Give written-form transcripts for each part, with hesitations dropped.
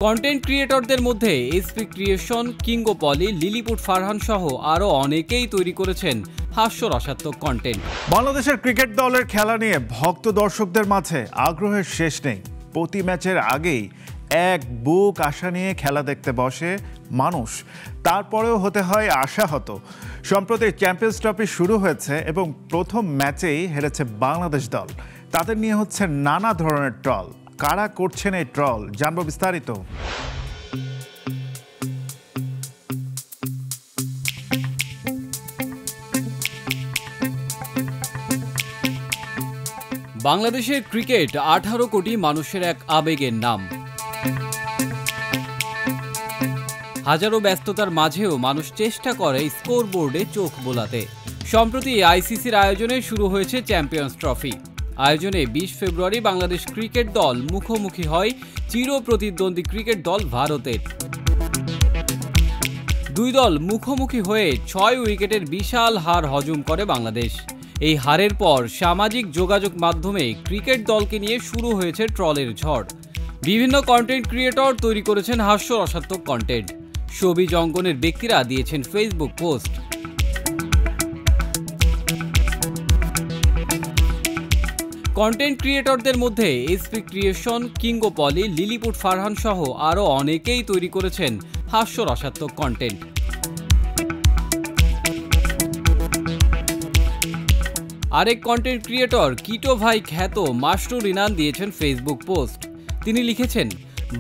Content ক্রিয়েটরদের মধ্যে SP creation, কিঙ্গো পলি, lilliput Farhan সহ আরও অনেকেই তৈরি করেছেন হাস্যরসাত্মক কন্টেন্ট। বাংলাদেশের ক্রিকেট দলের খেলা নিয়ে ভক্ত দর্শকদের মাঝে আগ্রহের শেষ নেই। প্রতি ম্যাচের আগেই এক বুক আশা নিয়ে খেলা দেখতে বসে মানুষ, তারপরেও হতে হয় আশাহত। সম্প্রতি চ্যাম্পিয়ন্স ট্রফি শুরু হয়েছে এবং প্রথম ম্যাচেই হেরেছে বাংলাদেশ দল। তাদের নিয়ে হচ্ছে নানা ধরনের ট্রল। কারা করছেন এই ট্রল, জানবো বিস্তারিত। বাংলাদেশের ক্রিকেট 18 কোটি মানুষের এক আবেগের নাম। হাজারো ব্যস্ততার মাঝেও মানুষ চেষ্টা করে স্কোরবোর্ডে চোখ বোলাতে। সম্প্রতি আইসিসির আয়োজনে শুরু হয়েছে চ্যাম্পিয়ন্স ট্রফি। আয়োজনে 20 ফেব্রুয়ারি বাংলাদেশ ক্রিকেট দল মুখোমুখি হয় চির প্রতিদ্বন্দ্বী ক্রিকেট দল ভারতের। দুই দল মুখোমুখি হয়ে 6 উইকেটের বিশাল হার হজম করে বাংলাদেশ। এই হারের পর সামাজিক যোগাযোগ মাধ্যমে ক্রিকেট দলকে নিয়ে শুরু হয়েছে ট্রলের ঝড়। বিভিন্ন কন্টেন্ট ক্রিয়েটর তৈরি করেছেন হাস্যরসাত্মক কন্টেন্ট। শোবিজ অঙ্গনের ব্যক্তিরা দিয়েছেন ফেসবুক পোস্ট। কন্টেন্ট ক্রিয়েটরদের মধ্যে এসপি ক্রিয়েশন, কিঙ্গো পলি, লিলিপুট ফারহান সহ আরও অনেকেই তৈরি করেছেন হাস্যরসাত্মক কন্টেন্ট। আরেক কন্টেন্ট ক্রিয়েটর কিটো ভাই খ্যাত মাশরুর ইনান দিয়েছেন ফেসবুক পোস্ট। তিনি লিখেছেন,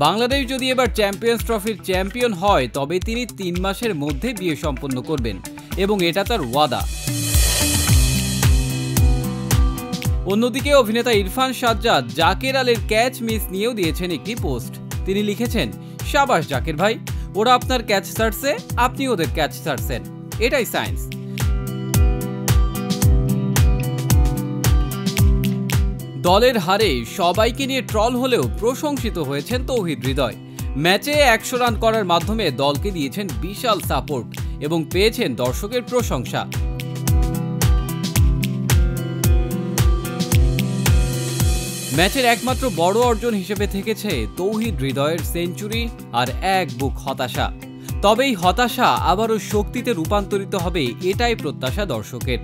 বাংলাদেশ যদি এবার চ্যাম্পিয়ন্স ট্রফির চ্যাম্পিয়ন হয় তবে তিনি 3 মাসের মধ্যে বিয়ে সম্পন্ন করবেন এবং এটা তার ওয়াদা। অন্যদিকে অভিনেতা ইরফান সাজ্জাদ জাকের আলীর ক্যাচ মিস নিয়েও দিয়েছেন একটি পোস্ট। তিনি লিখেছেন, শাবাশ জাকের ভাই, ওরা আপনার ক্যাচ ছাড়ছে, আপনি ওদের ক্যাচ ছাড়ছেন, এটাই সায়েন্স। দলের হারে সবাইকে নিয়ে ট্রল হলেও প্রশংসিত হয়েছেন তৌহিদ হৃদয়। ম্যাচে 100 রান করার মাধ্যমে দলকে দিয়েছেন বিশাল সাপোর্ট এবং পেয়েছেন দর্শকের প্রশংসা। ম্যাচের একমাত্র বড় অর্জন হিসেবে থেকেছে তৌহিদ হৃদয়ের সেঞ্চুরি আর এক বুক হতাশা। তবে এই হতাশা আবারও শক্তিতে রূপান্তরিত হবে, এটাই প্রত্যাশা দর্শকের।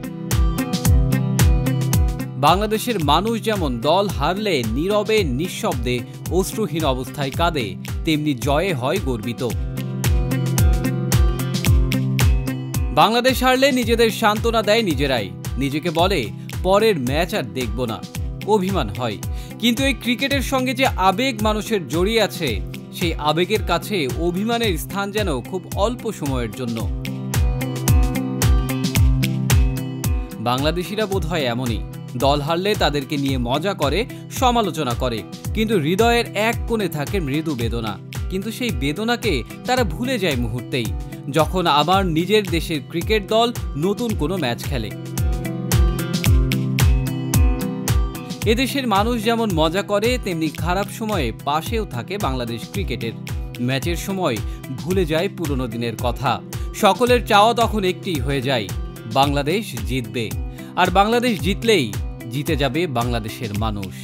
বাংলাদেশের মানুষ যেমন দল হারলে নীরবে নিঃশব্দে অশ্রুহীন অবস্থায় কাঁদে, তেমনি জয়ে হয় গর্বিত। বাংলাদেশ হারলে নিজেদের সান্ত্বনা দেয় নিজেরাই, নিজেকে বলে পরের ম্যাচ আর দেখব না, অভিমান হয়। কিন্তু এই ক্রিকেটের সঙ্গে যে আবেগ মানুষের জড়িয়ে আছে, সেই আবেগের কাছে অভিমানের স্থান যেন খুব অল্প সময়ের জন্য। বাংলাদেশিরা বোধহয় এমনই, দল হারলে তাদেরকে নিয়ে মজা করে, সমালোচনা করে, কিন্তু হৃদয়ের এক কোণে থাকে মৃদু বেদনা। কিন্তু সেই বেদনাকে তারা ভুলে যায় মুহূর্তেই, যখন আবার নিজের দেশের ক্রিকেট দল নতুন কোনো ম্যাচ খেলে। এদেশের মানুষ যেমন মজা করে, তেমনি খারাপ সময়ে পাশেও থাকে বাংলাদেশ ক্রিকেটের। ম্যাচের সময় ভুলে যায় পুরনো দিনের কথা। সকলের চাওয়া তখন একটি হয়ে যায়, বাংলাদেশ জিতবে। আর বাংলাদেশ জিতলেই জিতে যাবে বাংলাদেশের মানুষ।